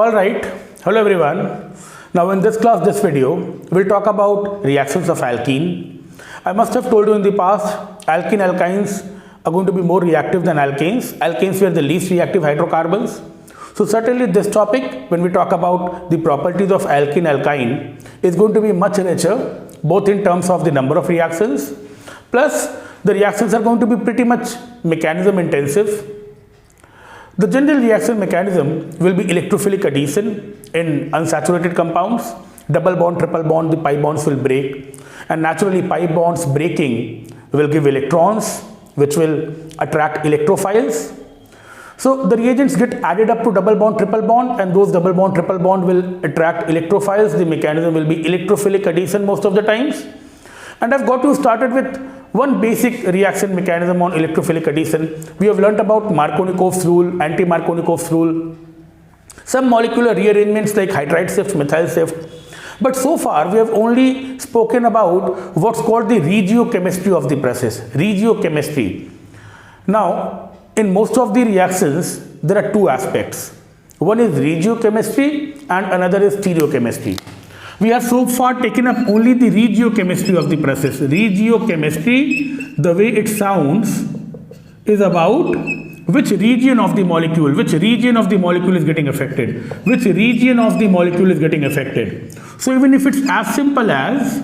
All right, hello everyone. Now in this class, this video, we'll talk about reactions of alkene. I must have told you in the past, alkynes are going to be more reactive than alkanes. Alkanes were the least reactive hydrocarbons. So certainly this topic, when we talk about the properties of alkene, is going to be much richer, both in terms of the number of reactions, plus the reactions are going to be pretty much mechanism intensive. The general reaction mechanism will be electrophilic addition in unsaturated compounds. Double bond, triple bond, the pi bonds will break, and naturally pi bonds breaking will give electrons which will attract electrophiles. So the reagents get added up to double bond, triple bond, and those double bond, triple bond will attract electrophiles. The mechanism will be electrophilic addition most of the times. And I've got you started with one basic reaction mechanism on electrophilic addition. We have learnt about Markovnikov's rule, anti-Markovnikov's rule, some molecular rearrangements like hydride shift, methyl shift. But so far we have only spoken about what's called the regiochemistry of the process. Regiochemistry. Now, in most of the reactions, there are two aspects. One is regiochemistry and another is stereochemistry. We have so far taken up only the regiochemistry of the process. Regiochemistry, the way it sounds, is about which region of the molecule, is getting affected, which region of the molecule is getting affected. So even if it's as simple as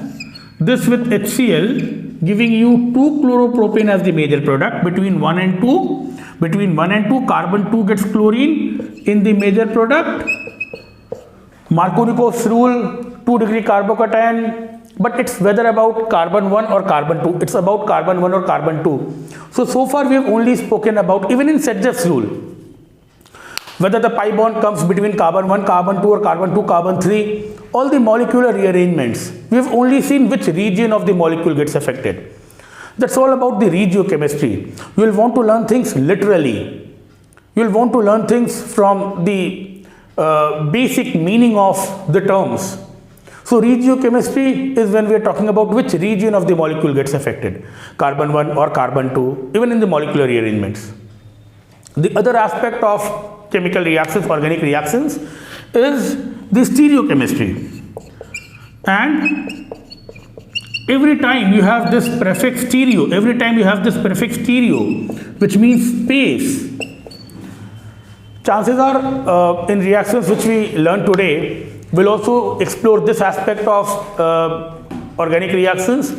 this with HCl giving you 2-chloropropane as the major product, between 1 and 2, carbon 2 gets chlorine in the major product. Markovnikov's rule, 2-degree carbocation, but it's whether about carbon 1 or carbon 2. It's about carbon 1 or carbon 2. So far we have only spoken about, even in Sedgwick's rule, whether the pi bond comes between carbon 1, carbon 2 or carbon 2, carbon 3, all the molecular rearrangements. We have only seen which region of the molecule gets affected. That's all about the regiochemistry. You will want to learn things literally. You will want to learn things from the basic meaning of the terms. So regiochemistry is when we are talking about which region of the molecule gets affected, carbon 1 or carbon 2, even in the molecular rearrangements. The other aspect of chemical reactions, organic reactions, is the stereochemistry. And every time you have this prefix stereo, which means space, chances are in reactions which we learn today, we'll also explore this aspect of organic reactions,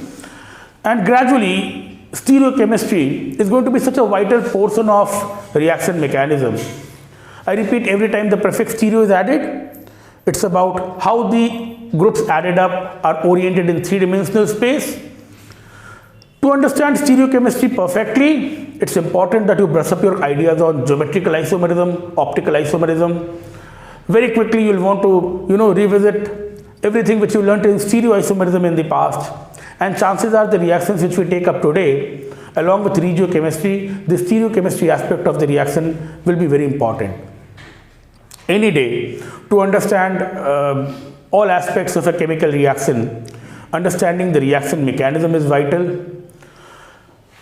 and gradually stereochemistry is going to be such a vital portion of reaction mechanism. I repeat, every time the prefix stereo is added, it's about how the groups added up are oriented in three-dimensional space. To understand stereochemistry perfectly, it's important that you brush up your ideas on geometrical isomerism, optical isomerism. Very quickly you will want to revisit everything which you learnt in stereoisomerism in the past, and chances are the reactions which we take up today along with regiochemistry, the stereochemistry aspect of the reaction will be very important. Any day, to understand all aspects of a chemical reaction, understanding the reaction mechanism is vital.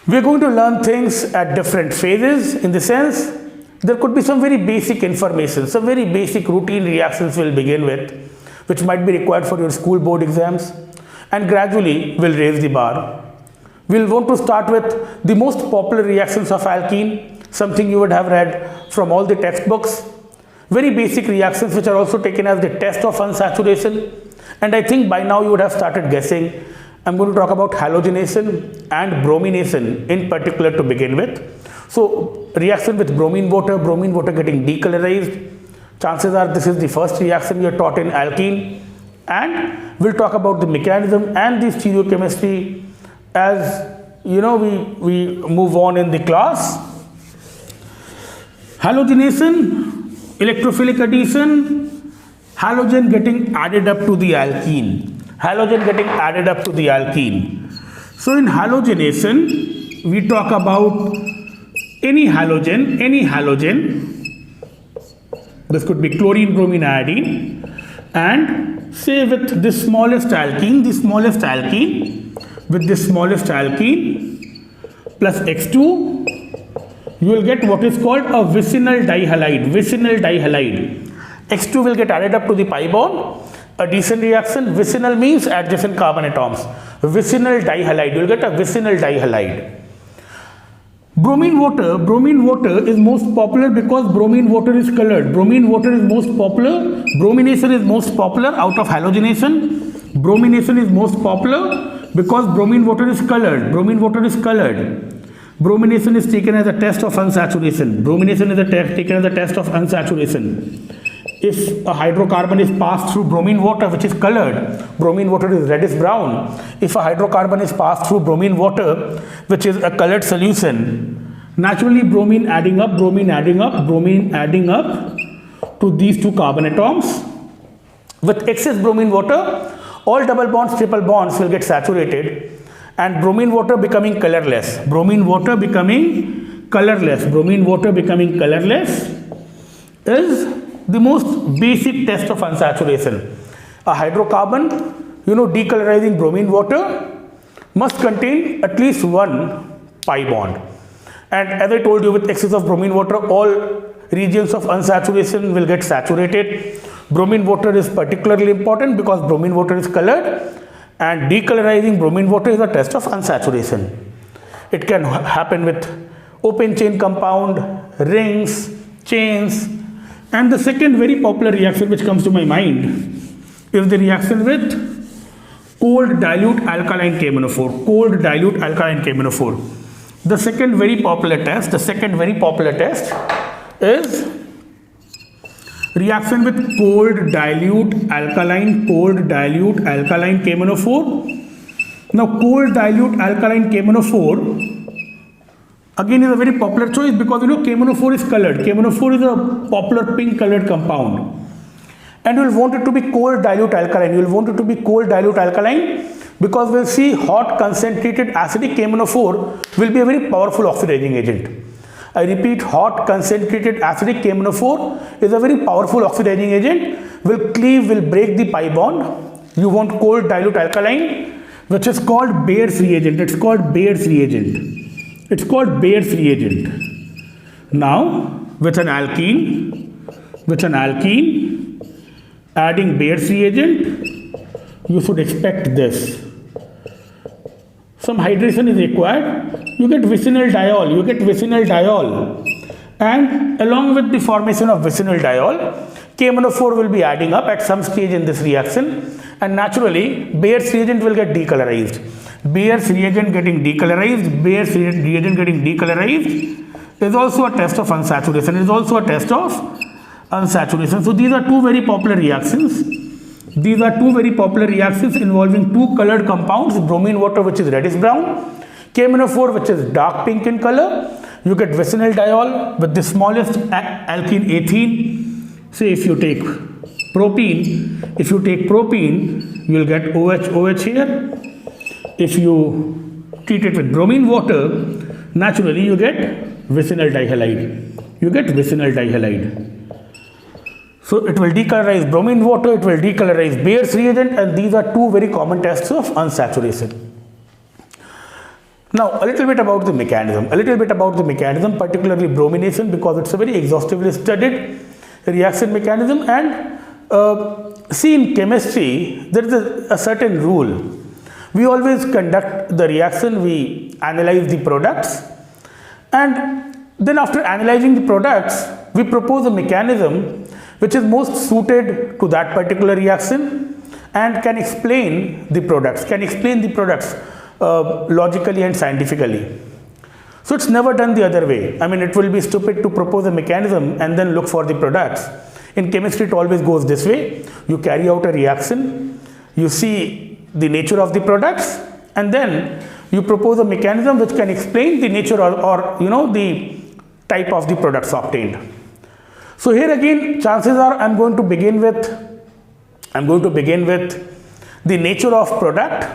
We are going to learn things at different phases, in the sense there could be some very basic information, some very basic routine reactions we'll begin with, which might be required for your school board exams, and gradually we'll raise the bar. We'll want to start with the most popular reactions of alkene, something you would have read from all the textbooks. Very basic reactions which are also taken as the test of unsaturation, and I think by now you would have started guessing. I'm going to talk about halogenation and bromination in particular to begin with. So reaction with bromine water getting decolorized, chances are this is the first reaction you are taught in alkene, and we'll talk about the mechanism and the stereochemistry as we move on in the class. Halogenation, electrophilic addition, halogen getting added up to the alkene. So in halogenation, we talk about any halogen, this could be chlorine, bromine, iodine, and say with the smallest alkene, plus X2, you will get what is called a vicinal dihalide. X2 will get added up to the pi bond. Addition reaction, vicinal means adjacent carbon atoms. Vicinal dihalide, you will get a vicinal dihalide. Bromine water is most popular because bromine water is colored. Bromine water is most popular. Bromination is most popular out of halogenation. Bromination is most popular because bromine water is colored. Bromine water is colored. Bromination is taken as a test of unsaturation. Bromination is taken as a test of unsaturation. If a hydrocarbon is passed through bromine water which is colored, bromine water is reddish brown. If a hydrocarbon is passed through bromine water which is a colored solution, naturally bromine adding up to these two carbon atoms. With excess bromine water, all double bonds, triple bonds will get saturated and bromine water becoming colorless. Bromine water becoming colorless is the most basic test of unsaturation. A hydrocarbon, decolorizing bromine water must contain at least one pi bond. And as I told you, with excess of bromine water, all regions of unsaturation will get saturated. Bromine water is particularly important because bromine water is colored, and decolorizing bromine water is a test of unsaturation. It can happen with open chain compound, rings, chains. And the second very popular reaction which comes to my mind is the reaction with cold dilute alkaline KMnO4. Cold dilute alkaline KMnO4. The second very popular test is reaction with cold dilute alkaline KMnO4. Now cold dilute alkaline KMnO4 again is a very popular choice because KMnO4 is colored. KMnO4 is a popular pink colored compound. And you will want it to be cold dilute alkaline. Because we'll see hot concentrated acidic KMnO4 will be a very powerful oxidizing agent. I repeat, hot concentrated acidic KMnO4 is a very powerful oxidizing agent. Will cleave, will break the pi bond. You want cold dilute alkaline, which is called Bayer's reagent. It's called Bayer's reagent. Now, with an alkene, adding Bayer's reagent, you should expect this. Some hydration is required. You get vicinal diol. And along with the formation of vicinal diol, KMnO4 will be adding up at some stage in this reaction. And naturally, Bayer's reagent will get decolorized. Bayer's reagent getting decolorized is also a test of unsaturation. So these are two very popular reactions. Involving two colored compounds, bromine water which is reddish brown, KMnO4 which is dark pink in color. You get vicinal diol with the smallest alkene ethene. Say if you take propene, you will get OH here. If you treat it with bromine water, naturally you get vicinal dihalide. So it will decolorize bromine water, it will decolorize Bayer's reagent, and these are two very common tests of unsaturation. Now a little bit about the mechanism, particularly bromination, because it's a very exhaustively studied reaction mechanism. And see, in chemistry there is a certain rule. We always conduct the reaction, we analyze the products, and then after analyzing the products, we propose a mechanism which is most suited to that particular reaction and can explain the products, logically and scientifically. So it's never done the other way. I mean, it will be stupid to propose a mechanism and then look for the products. In chemistry, it always goes this way. You carry out a reaction, you see the nature of the products, and then you propose a mechanism which can explain the nature or the type of the products obtained. So here again, chances are I'm going to begin with the nature of product.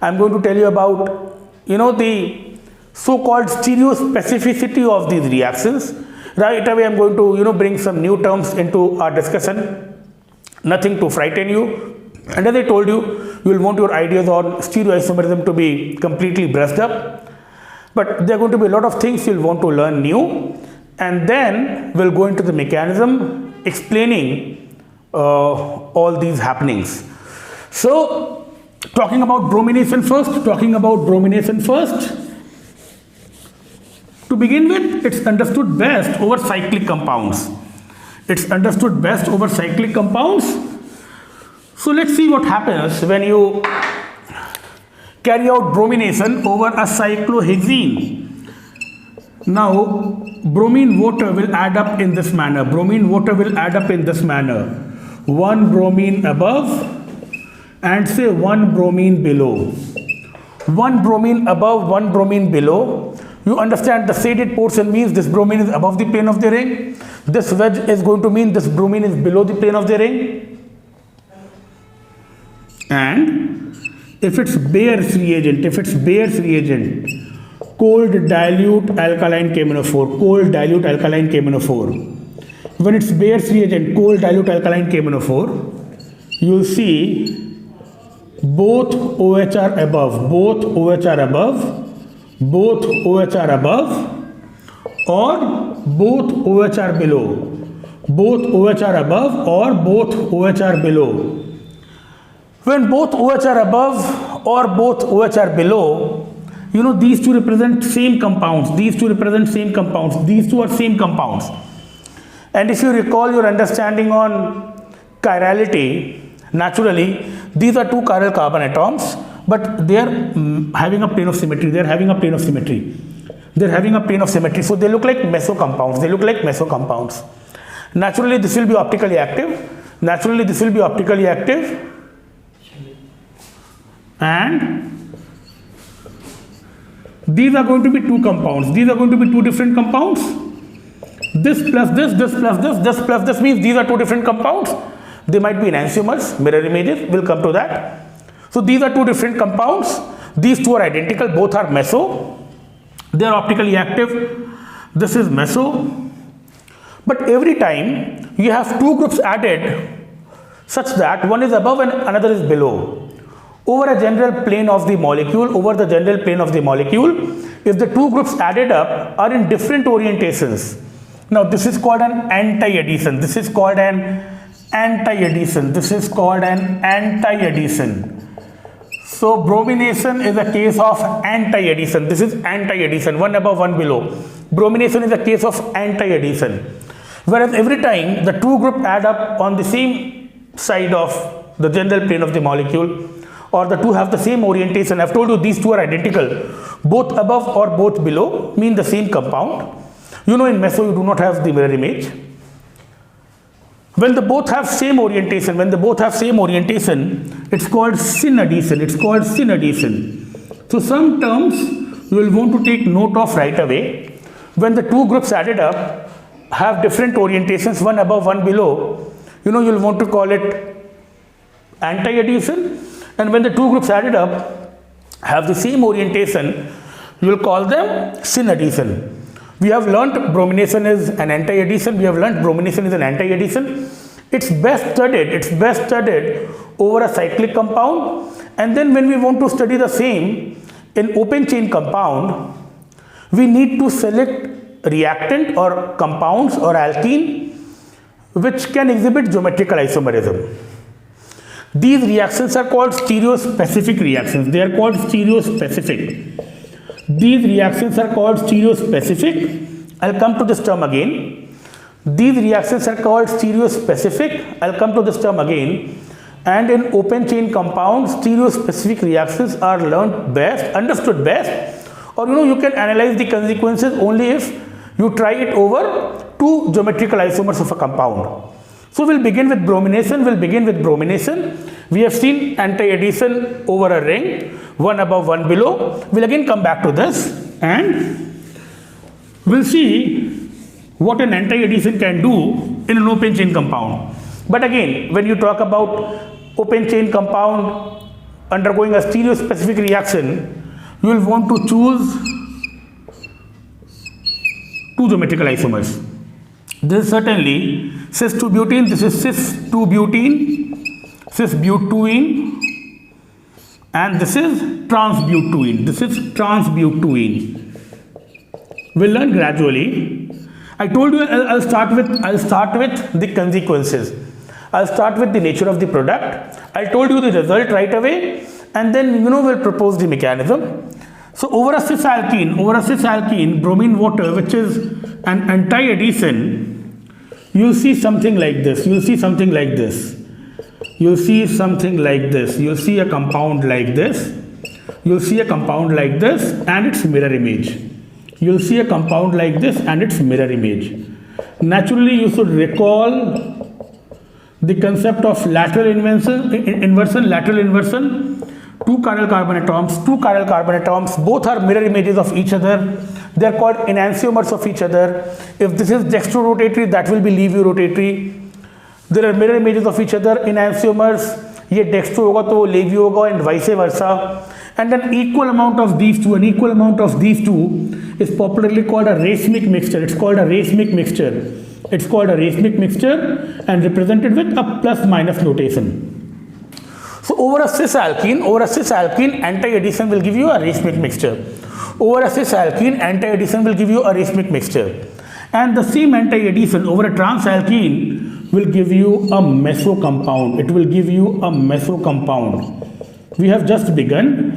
I'm going to tell you about the so-called stereospecificity of these reactions. Right away I'm going to bring some new terms into our discussion, nothing to frighten you. And as I told you, you will want your ideas on stereoisomerism to be completely brushed up. But there are going to be a lot of things you'll want to learn new. And then we'll go into the mechanism explaining all these happenings. So, talking about bromination first. To begin with, it's understood best over cyclic compounds. So let's see what happens when you carry out bromination over a cyclohexene. Now, bromine water will add up in this manner. One bromine above and say one bromine below. One bromine above, one bromine below. You understand the shaded portion means this bromine is above the plane of the ring. This wedge is going to mean this bromine is below the plane of the ring. And if it's Bayer's reagent, cold dilute alkaline KMnO4. When it's Bayer's reagent, cold dilute alkaline KMnO4, you'll see both OH are above, or both OH are below. When both OH are above or both OH are below, you know these two represent same compounds. These two are same compounds. And if you recall your understanding on chirality, naturally these are two chiral carbon atoms, but they are having a plane of symmetry. So they look like meso compounds. Naturally this will be optically active. And these are going to be two compounds. These are going to be two different compounds. This plus this means these are two different compounds. They might be enantiomers, mirror images, we'll come to that. So these are two different compounds. These two are identical, both are meso. They are optically active. This is meso. But every time you have two groups added such that one is above and another is below. Over the general plane of the molecule, if the two groups added up are in different orientations. Now this is called an anti-addition. So bromination is a case of anti-addition. This is anti-addition, one above, one below. Bromination is a case of anti-addition. Whereas every time the two groups add up on the same side of the general plane of the molecule, or the two have the same orientation. I've told you these two are identical. Both above or both below mean the same compound. You know in meso you do not have the mirror image. When they both have same orientation, it's called syn addition. So some terms you will want to take note of right away. When the two groups added up have different orientations, one above, one below, you know you will want to call it anti-addition. And when the two groups added up have the same orientation, you will call them syn addition. We have learnt bromination is an anti-addition. It's best studied over a cyclic compound. And then when we want to study the same in open chain compound, we need to select reactant or compounds or alkene which can exhibit geometrical isomerism. These reactions are called stereospecific reactions. I'll come to this term again. And in open chain compounds, stereospecific reactions are understood best, or you can analyze the consequences only if you try it over two geometrical isomers of a compound. So we'll begin with bromination. We have seen anti-addition over a ring, one above, one below. We'll again come back to this and we'll see what an anti-addition can do in an open chain compound. But again, when you talk about open chain compound undergoing a stereospecific reaction, you will want to choose two geometrical isomers. This is certainly cis-2-butene, this is cis-2-butene, cis-butene, and this is trans-butene. We'll learn gradually. I told you I'll start with the consequences. I'll start with the nature of the product. I told you the result right away, and then we'll propose the mechanism. So over a cis alkene, bromine water, which is an anti-adhesion, you'll see something like this. You'll see something like this. You'll see something like this. You'll see a compound like this. You'll see a compound like this and its mirror image. You'll see a compound like this and its mirror image. Naturally, you should recall the concept of lateral inversion. Two chiral carbon atoms, both are mirror images of each other. They are called enantiomers of each other. If this is dextrorotatory, that will be levio-rotatory. There are mirror images of each other, enantiomers. ये dextro होगा तो वो levio होगा, and vice versa. And an equal amount of these two, is popularly called a racemic mixture. It's called a racemic mixture and represented with a plus minus notation. So over a cis alkene, anti-adhesion will give you a racemic mixture. Over a cis alkene, anti-adhesion will give you a racemic mixture. And the same anti-adhesion over a trans alkene will give you a meso compound. It will give you a meso compound. We have just begun.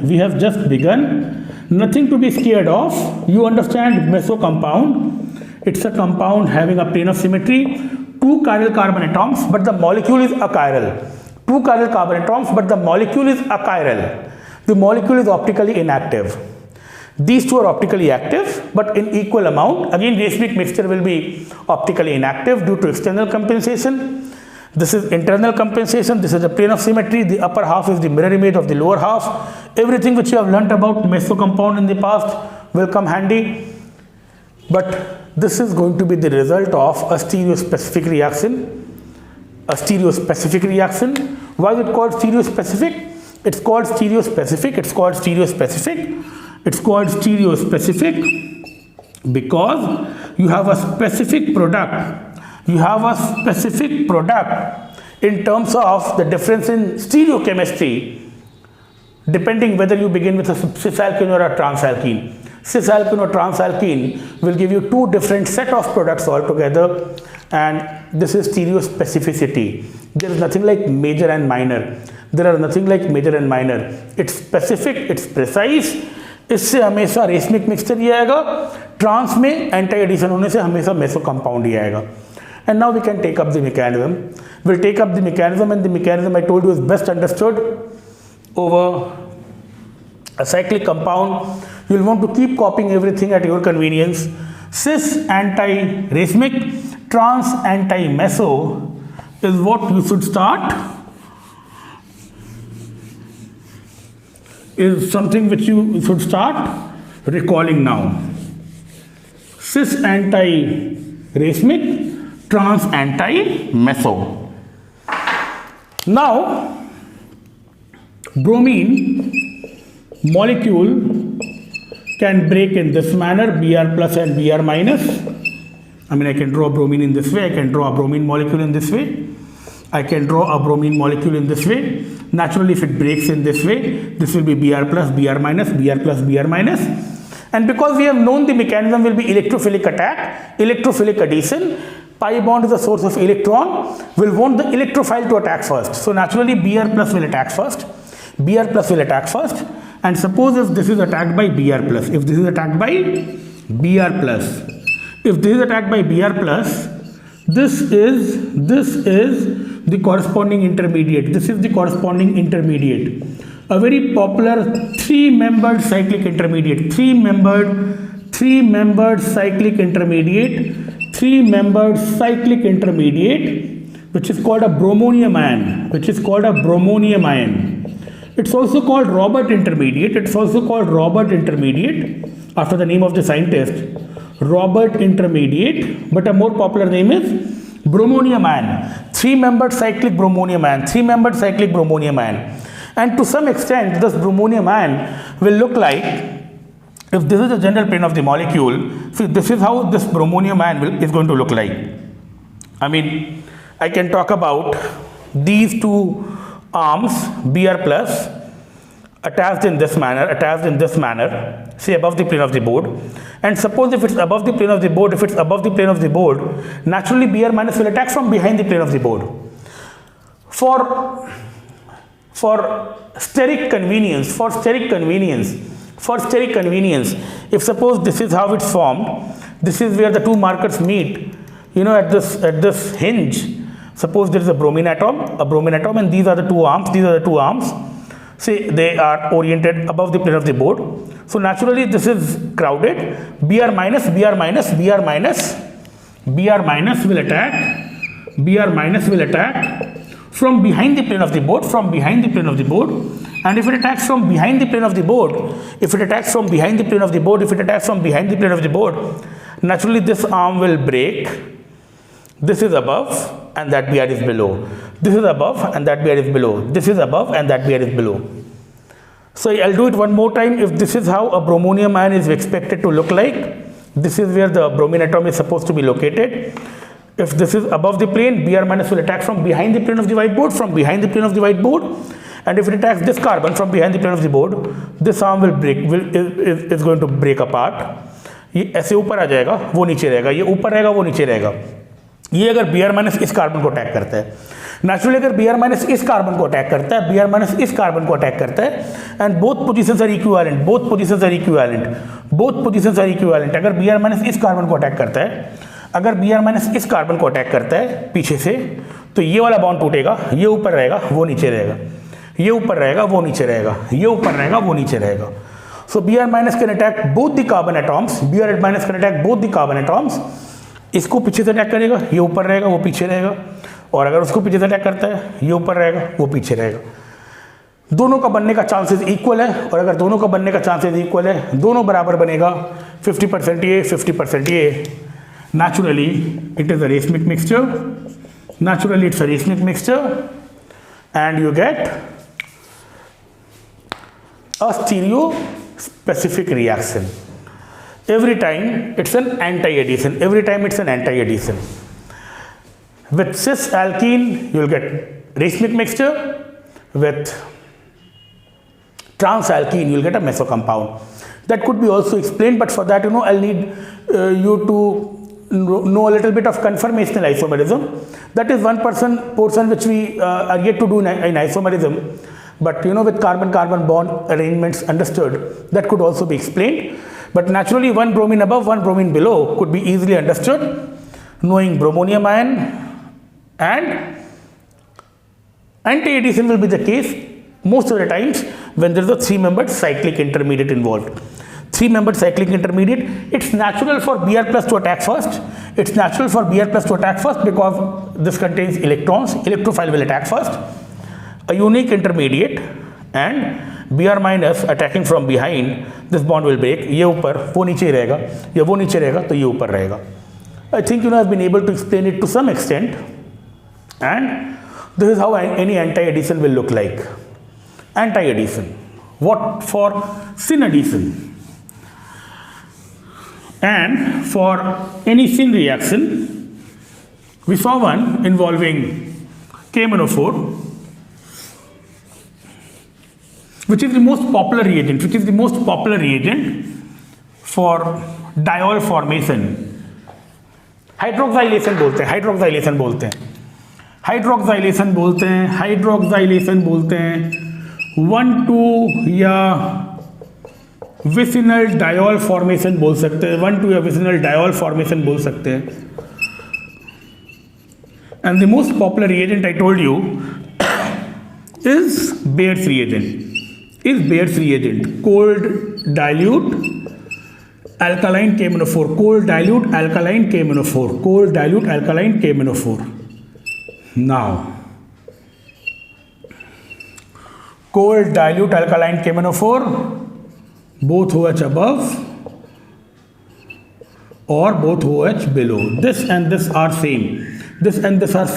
Nothing to be scared of. You understand meso compound. It's a compound having a plane of symmetry. Two chiral carbon atoms, but the molecule is achiral. Two chiral carbon atoms, but the molecule is achiral. The molecule is optically inactive. These two are optically active, but in equal amount. Again, racemic mixture will be optically inactive due to external compensation. This is internal compensation. This is the plane of symmetry. The upper half is the mirror image of the lower half. Everything which you have learnt about meso compound in the past will come handy. But this is going to be the result of a stereospecific reaction. Why is it called stereospecific? It's called stereospecific because you have a specific product. In terms of the difference in stereochemistry, depending whether you begin with a cis alkene or a trans alkene. Cis alkene or trans alkene will give you two different set of products altogether, and this is stereospecificity. There is nothing like major and minor. It's specific, it's precise. इससे हमेशा racemic mixture ही आएगा, trans में anti addition होने से हमेशा meso compound ही आएगा. And now we can take up the mechanism. We'll take up the mechanism, and the mechanism I told you is best understood over a cyclic compound. You'll want to keep copying everything at your convenience. Cis anti-racemic, trans anti-meso is what you should start. Is something which you should start recalling now. Cis anti-racemic, trans anti-meso. Now, bromine molecule can break in this manner, Br plus and Br minus. I mean, I can draw bromine in this way, I can draw a bromine molecule in this way, I can draw a bromine molecule in this way. Naturally, if it breaks in this way, this will be Br plus, Br minus, Br plus, Br minus. And because we have known the mechanism will be electrophilic attack, electrophilic adhesion, pi bond is the source of electron, will want the electrophile to attack first. So naturally, Br plus will attack first. And suppose if this is attacked by Br plus, this is the corresponding intermediate. A very popular three-membered cyclic intermediate, which is called a bromonium ion. It's also called Robert intermediate. After the name of the scientist, Robert intermediate, but a more popular name is bromonium ion. Three-membered cyclic bromonium ion. And to some extent, this bromonium ion will look like, if this is the general plane of the molecule, see, this is how this bromonium ion is going to look like. I mean, I can talk about these two arms, Br plus, attached in this manner, say above the plane of the board. And suppose if it's above the plane of the board, naturally Br minus will attack from behind the plane of the board. For steric convenience, if suppose this is how it's formed, this is where the two markers meet, you know, at this hinge. Suppose there is a bromine atom, and these are the two arms. Say they are oriented above the plane of the board. So naturally this is crowded. Br minus will attack from behind the plane of the board, and if it attacks from behind the plane of the board, naturally this arm will break. This is above and that Br is below. This is above and that Br is below. This is above and that Br is below. So I'll do it one more time. If this is how a bromonium ion is expected to look like, this is where the bromine atom is supposed to be located. If this is above the plane, Br minus will attack from behind the plane of the white board, and if it attacks this carbon from behind the plane of the board, this arm will break, is going to break apart. ये ऐसे ऊपर आ जाएगा, वो नीचे रहेगा, ये ऊपर रहेगा, वो नीचे रहेगा. ये अगर Br माइनस इस कार्बन को अटैक करता है, नेचुरली अगर Br माइनस इस कार्बन को अटैक करता है, and both positions are equivalent, अगर Br माइनस इस कार्बन को अटैक करता है, पीछे से, तो ये वाला बॉन्ड टूटेगा, ये ऊपर रहेगा, वो नीचे रहेगा, ये ऊपर रहेगा, वो नीचे रहेगा, ये ऊपर रहेगा, वो नीचे रहेगा. So Br minus can attack both the carbon atoms. इसको पीछे से अटैक करेगा, ये ऊपर रहेगा, वो पीछे रहेगा, और अगर उसको पीछे से अटैक करता है, ये ऊपर रहेगा, वो पीछे रहेगा. दोनों का बनने का चांसेस इक्वल है, और अगर दोनों का बनने का चांसेस इक्वल है, दोनों बराबर बनेगा, 50% ये, 50% ये. Naturally, it is a racemic mixture, and you get a stereo-specific reaction. Every time it's an anti-addition. With cis alkene, you will get racemic mixture. With trans alkene, you will get a meso compound. That could be also explained, but for that, I'll need you to know a little bit of conformational isomerism. That is one portion which we are yet to do in isomerism. But with carbon-carbon bond arrangements understood, that could also be explained. But naturally, one bromine above, one bromine below could be easily understood, knowing bromonium ion, and anti-addition will be the case most of the times when there is a three-membered cyclic intermediate involved. Three-membered cyclic intermediate, it's natural for Br plus to attack first. Because this contains electrons, electrophile will attack first. A unique intermediate and Br minus attacking from behind, this bond will break. ये ऊपर, वो नीचे रहेगा, या वो नीचे रहेगा, तो ये ऊपर रहेगा. I think I've been able to explain it to some extent, and this is how any anti-addition will look like. Anti-addition. What for syn addition? And for any syn reaction, we saw one involving KMnO4, which is the most popular reagent, for diol formation. हाइड्रोक्साइलेशन बोलते हैं 1,2 या vicinal diol formation बोल सकते हैं, 1,2 या vicinal diol formation बोल सकते हैं. And the most popular reagent I told you is bears reagent, cold dilute alkaline KMnO4, cold dilute alkaline KMnO4. Now, cold dilute alkaline KMnO4, both OH above or both OH below. This and this are same. This and this are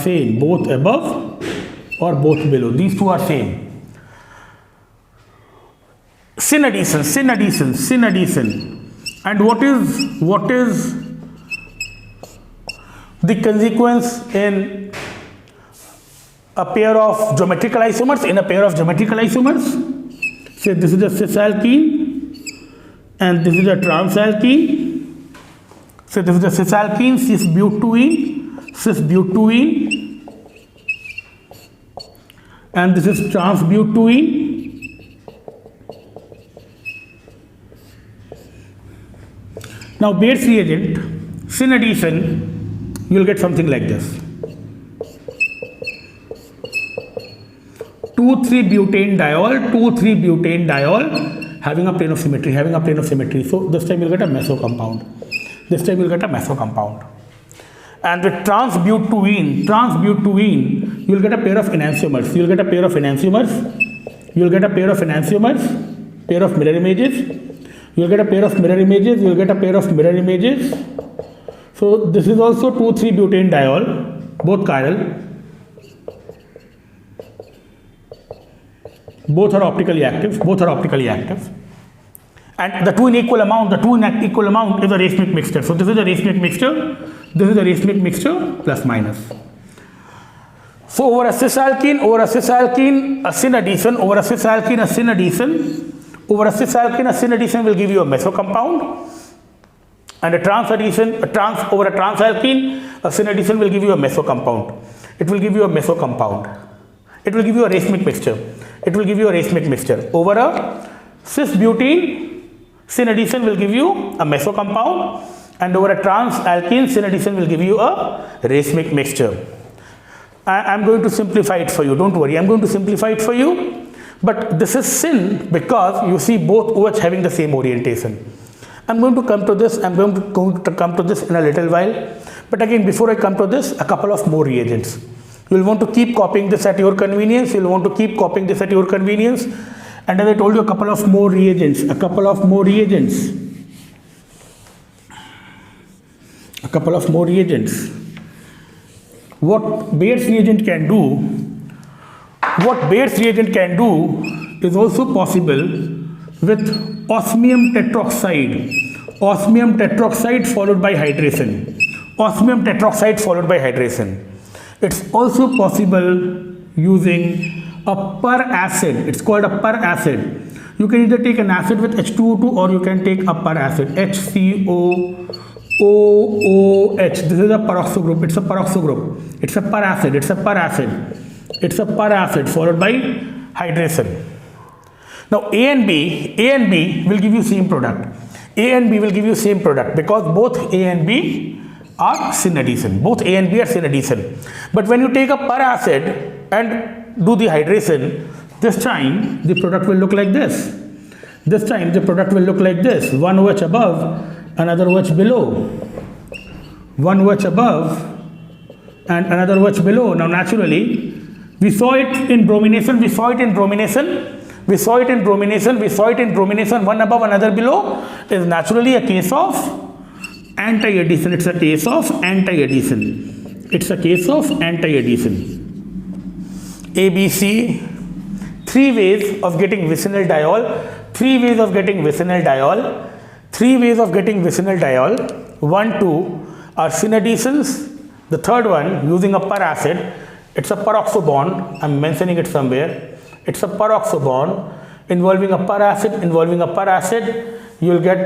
same. Both above or both below. These two are same. Syn addition. And what is the consequence in a pair of geometrical isomers in a pair of geometrical isomers. Say this is a cis alkene and this is a trans alkene. So this is a cis alkene, cis butene, and this is trans butene. Now Bates reagent, syn addition, you will get something like this. 2,3-butane diol, 2,3-butane diol, having a plane of symmetry, So this time you will get a meso compound. And with trans butene, you will get a pair of enantiomers. Pair of mirror images. You will get a pair of mirror images. So this is also 2,3-butane diol, both chiral. Both are optically active. And the two in equal amount is a racemic mixture. So this is a racemic mixture, plus minus. So over a cis alkene, a syn addition. Over a cis alkene, a syn addition will give you a meso compound. And over a trans alkene, a syn addition will give you a meso compound. It will give you a racemic mixture. Over a cis butene, syn addition will give you a meso compound, and over a trans alkene, syn addition will give you a racemic mixture. I am going to simplify it for you. Don't worry, I am going to simplify it for you. But this is syn because you see both OH having the same orientation. I am going to come to this. In a little while. But again, before I come to this, a couple of more reagents. You will want to keep copying this at your convenience. And as I told you, a couple of more reagents. What Bates reagent can do is also possible with osmium tetroxide followed by hydration. It's also possible using a per acid. It's called a per acid. You can either take an acid with H2O2 or you can take a per acid, HCOOOH. This is a peroxo group. It's a per acid followed by hydration. Now A and B will give you same product. Because both A and B are syn addition. But when you take a per acid and do the hydration, this time the product will look like this. One OH above, another OH below. One OH above and another OH below. Now naturally, we saw it in bromination, one above, another below is naturally a case of anti-addition. It's a case of anti-addition. ABC, three ways of getting vicinal diol. 1, 2 are syn additions. The third one, using a per acid, it's a peroxo bond. I'm mentioning it somewhere. It's a peroxo bond involving a per acid. You will get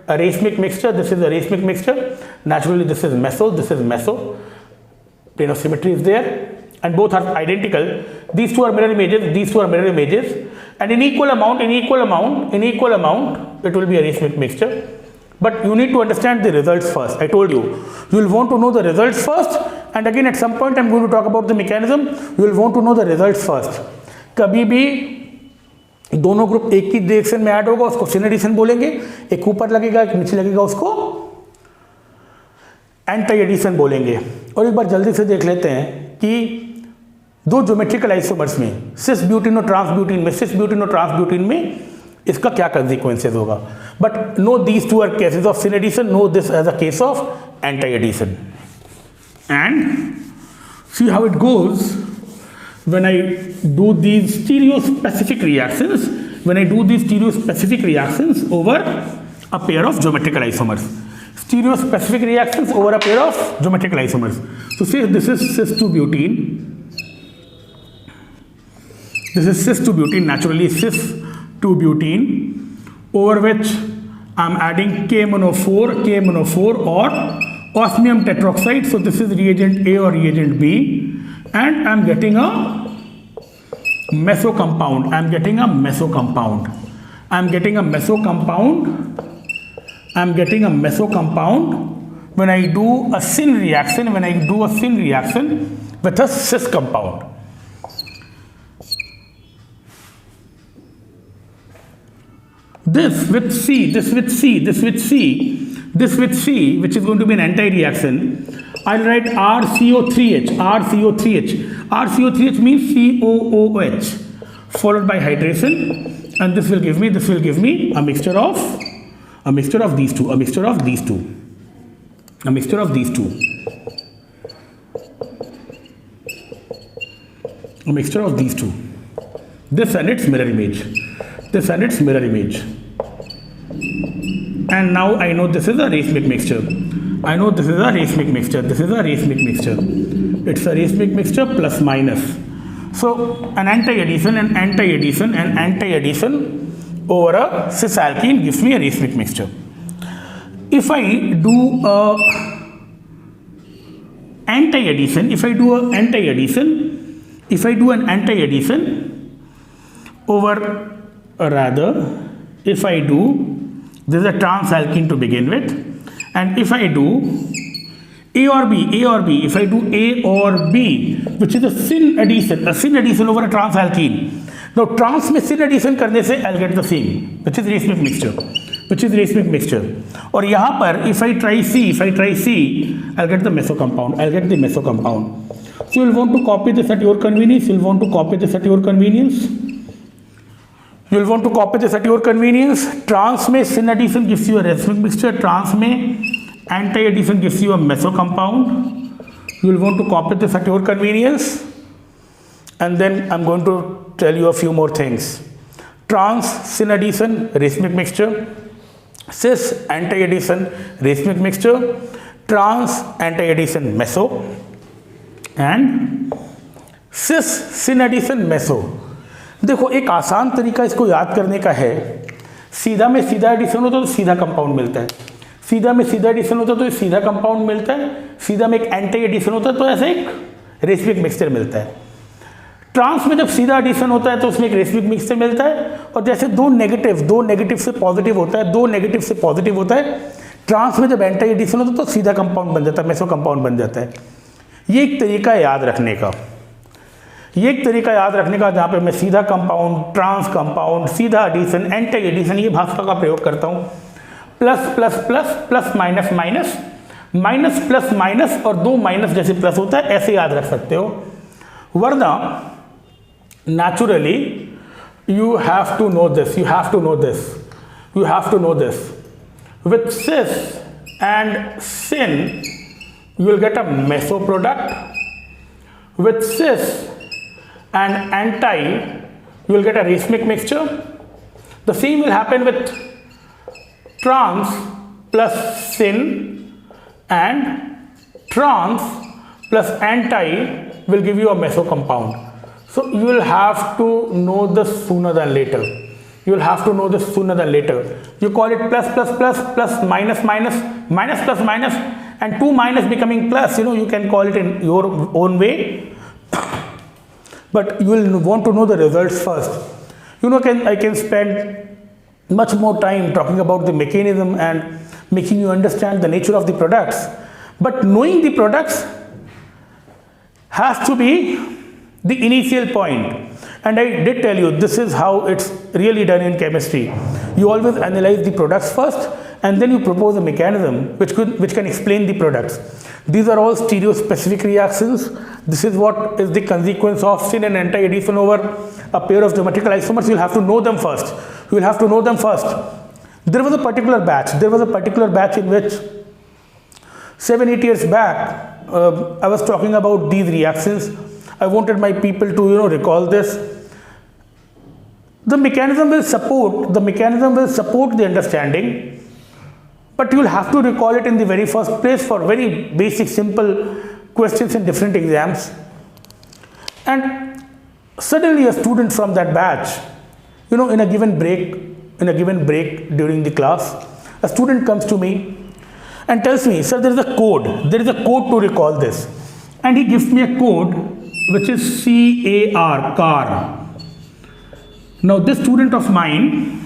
a racemic mixture. This is a racemic mixture. Naturally, this is meso. Plane of symmetry is there. And both are identical. These two are mirror images, and in equal amount, it will be a racemic mixture. But you need to understand the results first. I told you, you will want to know the results first, and again at some point I am going to talk about the mechanism. You will want to know the results first. कभी भी दोनों group एक ही direction में add होगा उसको सिन addition बोलेंगे, एक ऊपर लगेगा एक नीचे लगेगा उसको एंटी एडिशन बोलेंगे। और एक बार जल्दी से देख लेते हैं कि दो ज्योमेट्रिकल आइसोमर्स में सिस ब्यूटीन और ट्रांस ब्यूटीन में इसका क्या कंसिक्वेंसेज होगा। But no these two are cases of syn addition, no this is a case of anti addition. And see how it goes when I do these stereospecific reactions, over a pair of geometrical isomers. So say this is cis 2-butene This is cis 2-butene, naturally cis 2-butene, over which I'm adding K-mono-4 or osmium tetroxide. So this is reagent A or reagent B, and I'm getting a meso compound. I'm getting a meso compound. When I do a syn reaction, with a cis compound. This with C, which is going to be an anti-reaction, I'll write RCO3H. RCO3H means COOH, followed by hydration, and this will give me a mixture of these two. This and its mirror image. And now I know this is a racemic mixture. It's a racemic mixture plus minus. So an anti-addition over a cis alkene gives me a racemic mixture. If I do a anti-addition, this is a trans alkene to begin with, and if I do A or B, if I do A or B, which is a syn addition over a trans alkene. Now trans में syn addition करने से I'll get the same, which is racemic mixture. और यहाँ पर if I try C, I'll get the meso compound. So you'll want to copy this at your convenience. Trans में syn addition gives you a racemic mixture. Trans में anti-addition gives you a meso compound. You will want to copy this at your convenience. And then I'm going to tell you a few more things. Trans syn addition, racemic mixture. Cis anti-addition, racemic mixture. Trans anti-addition, meso. And cis syn addition, meso. देखो एक आसान तरीका इसको याद करने का है, सीधा में सीधा एडिशन होता है तो सीधा कंपाउंड मिलता है, सीधा में सीधा एडिशन होता है तो सीधा कंपाउंड मिलता है, सीधा में एक एंटी एडिशन होता है तो ऐसे एक रेसिमिक मिक्सचर मिलता है। ट्रांस में जब सीधा एडिशन होता है तो उसमें एक रेसिमिक मिक्सचर मिलता है, और जैसे दो नेगेटिव से पॉजिटिव होता है, ट्रांस में जब एंटी एडिशन होता है तो सीधा कंपाउंड बन जाता है, मेसो कंपाउंड बन जाता है। ये एक तरीका याद रखने का, जहाँ पे मैं सीधा कंपाउंड, ट्रांस कंपाउंड, सीधा एडिशन, एंटी एडिशन, ये भाषा का प्रयोग करता हूँ। Plus plus plus plus minus minus, minus plus minus और दो माइनस जैसे प्लस होता है, ऐसे याद रख सकते हो। वरना naturally you have to know this, with cis and syn you will get a meso product, with cis and anti you will get a racemic mixture. The same will happen with trans plus syn, and trans plus anti will give you a meso compound. So you will have to know this sooner than later. You call it plus plus plus plus minus minus, minus plus minus, and two minus becoming plus. You can call it in your own way, but you will want to know the results first. I can spend much more time talking about the mechanism and making you understand the nature of the products, but knowing the products has to be the initial point. And I did tell you this is how it's really done in chemistry. You always analyze the products first, and then you propose a mechanism which can explain the products. These are all stereospecific reactions. This is what is the consequence of syn and anti-addition over a pair of geometrical isomers. You'll have to know them first. There was a particular batch in which 7-8 years back I was talking about these reactions. I wanted my people to recall this. The mechanism will support the understanding, but you will have to recall it in the very first place for very basic simple questions in different exams. And Suddenly a student from that batch, in a given break during the class, a student comes to me and tells me, sir, there is a code to recall this. And he gives me a code which is CAR, car. Now this student of mine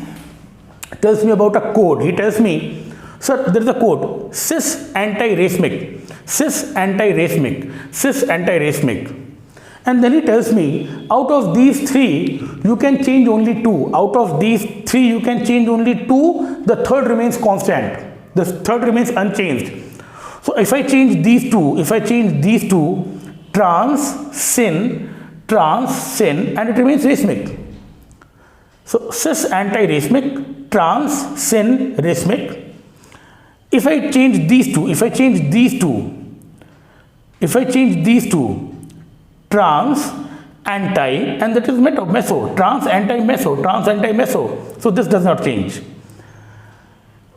tells me about a code. He tells me, sir, there is a code, cis anti-racemic. And then he tells me, out of these three, you can change only two. The third remains constant. The third remains unchanged. So if I change these two, trans, sin, and it remains racemic. So cis anti-racemic, trans, sin, racemic. If I change these two, trans, anti, and that is meso, trans, anti-meso. So this does not change.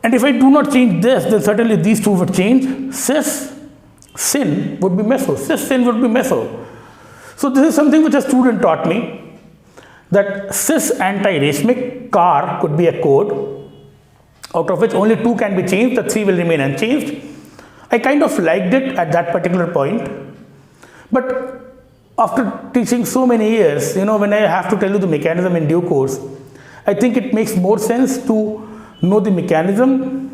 And if I do not change this, then certainly these two would change. Cis, sin would be meso. So this is something which a student taught me, that cis anti-racemic, car could be a code, out of which only two can be changed, the three will remain unchanged. I kind of liked it at that particular point. But after teaching so many years, when I have to tell you the mechanism in due course, I think it makes more sense to know the mechanism.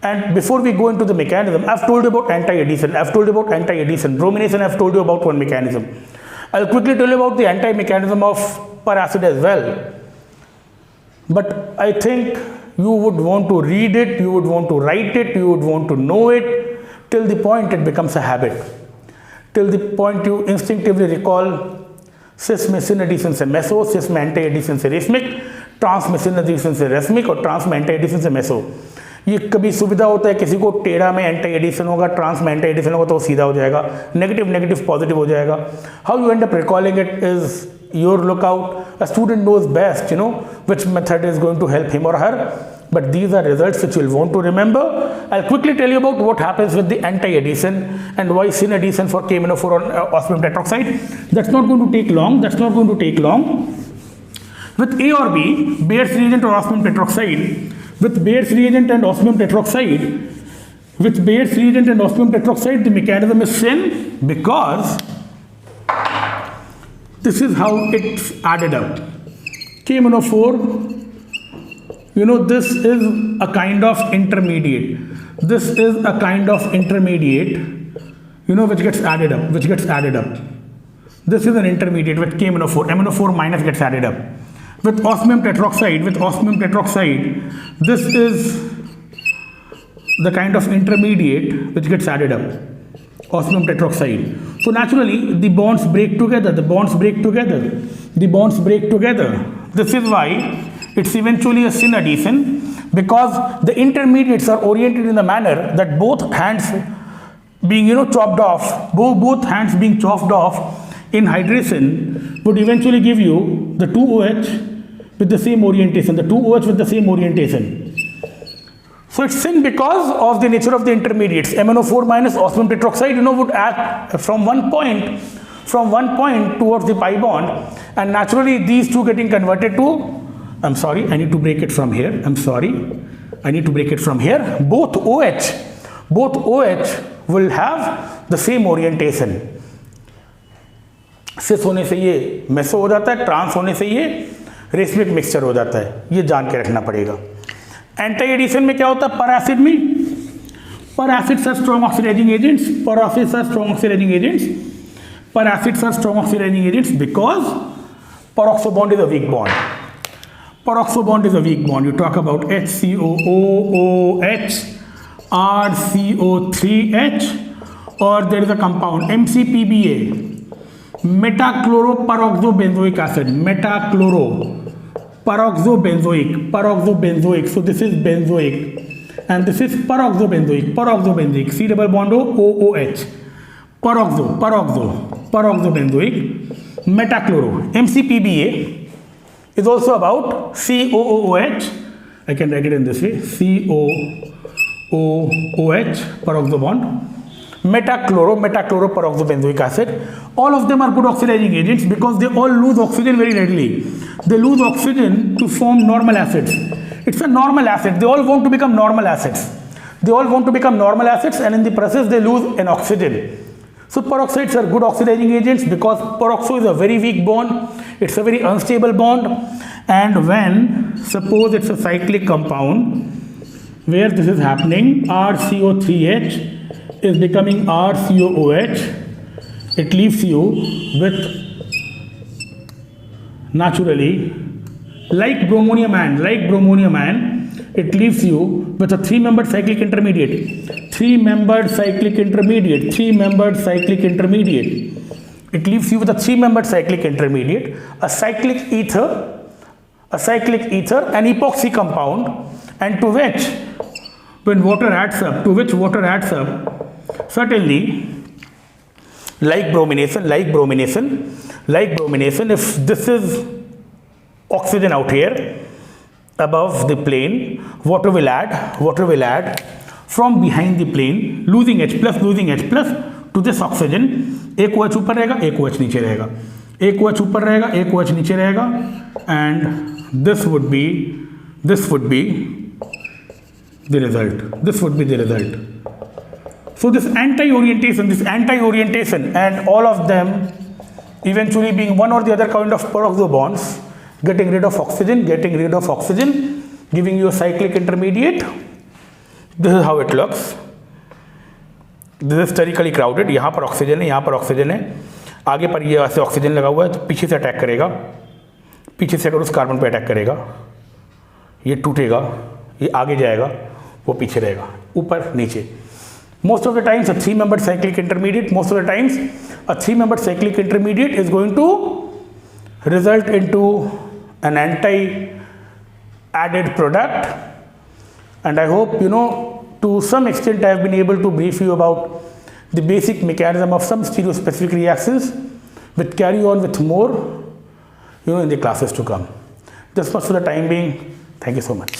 And before we go into the mechanism, I've told you about anti-adhesion, bromination, I've told you about one mechanism. I'll quickly tell you about the anti-mechanism of peracid as well. But I think you would want to read it, you would want to write it, you would want to know it, till the point it becomes a habit. Till the point you instinctively recall cis में sin adhesion से meso, cis में anti adhesion से racemic, trans में sin adhesion से racemic और trans में anti adhesion से meso. ये कभी सुविधा होता है किसी को टेढ़ा में एंटी एडिशन होगा, ट्रांस में एंटी एडिशन होगा तो वो सीधा हो जाएगा, नेगेटिव पॉजिटिव हो जाएगा. How you end up recalling it is your lookout. A student knows best which method is going to help him or her, but these are results which you'll want to remember. I'll quickly tell you about what happens with the anti-adhesion and why sin adhesion for KMnO4 on osmium tetroxide. That's not going to take long. With A or B, Bayer's reagent or osmium tetroxide, with Bayer's reagent and osmium tetroxide, the mechanism is sin, because this is how it's added up. KMnO4, this is a kind of intermediate. Which gets added up. This is an intermediate with KMnO4. MnO4 minus gets added up. With osmium tetroxide, this is the kind of intermediate which gets added up. Osmium tetroxide. So naturally, the bonds break together. This is why it's eventually a sin adhesion, because the intermediates are oriented in a manner that both hands being chopped off, both hands being chopped off in hydration would eventually give you the 2OH with the same orientation, So it's sin because of the nature of the intermediates. MnO4 minus osmium tetroxide, would act from one point towards the pi bond, and naturally these two getting converted to, I'm sorry, I need to break it from here. Both OH will have the same orientation. सिस होने से ये meso हो जाता है, trans होने से ये racemic mixture हो जाता है. ये जान के रखना पड़ेगा. एंटी एडिशन में क्या होता है? पैरासिड में, peracids are strong oxidising agents, because peroxo bond is a weak bond. You talk about HCOOOH, RCO3H, or there is a compound MCPBA, metachloroperoxobenzoic acid, peroxobenzoic. So this is benzoic and this is peroxobenzoic. C double bond OOH, peroxobenzoic, metachloro. MCPBA is also about COOH. I can write it in this way: COOH, peroxo bond. metachloroperoxobenzoic acid. All of them are good oxidizing agents because they all lose oxygen very readily. They lose oxygen to form normal acids. It's a normal acid. They all want to become normal acids. And in the process they lose an oxygen. So peroxides are good oxidizing agents because peroxo is a very weak bond. It's a very unstable bond. And when, suppose it's a cyclic compound where this is happening, RCO3H is becoming RCOOH, it leaves you with, naturally, like bromonium ion, it leaves you with a 3-membered cyclic intermediate. It leaves you with a 3-membered cyclic intermediate, a cyclic ether, an epoxy compound, and to which water adds up, certainly, like bromination, if this is oxygen out here above the plane, water will add from behind the plane, losing H plus to this oxygen. एक OH ऊपर रहेगा, एक OH नीचे रहेगा, एक OH ऊपर रहेगा, एक OH नीचे रहेगा, and this would be the result. So this anti-orientation and all of them eventually being one or the other kind of peroxo bonds, getting rid of oxygen, giving you a cyclic intermediate. This is how it looks. This is sterically crowded. यहाँ पर oxygen है, आगे पर ये ऐसे oxygen लगा हुआ है, तो पीछे से अटैक करेगा, पीछे से अगर उस कार्बन पे अटैक करेगा, ये टूटेगा, ये आगे जाएगा, वो पीछे रहेगा, ऊपर नीचे. Most of the times a 3-membered cyclic intermediate is going to result into an anti-added product. And I hope, to some extent I have been able to brief you about the basic mechanism of some stereospecific reactions, which carry on with more, in the classes to come. Just much for the time being. Thank you so much.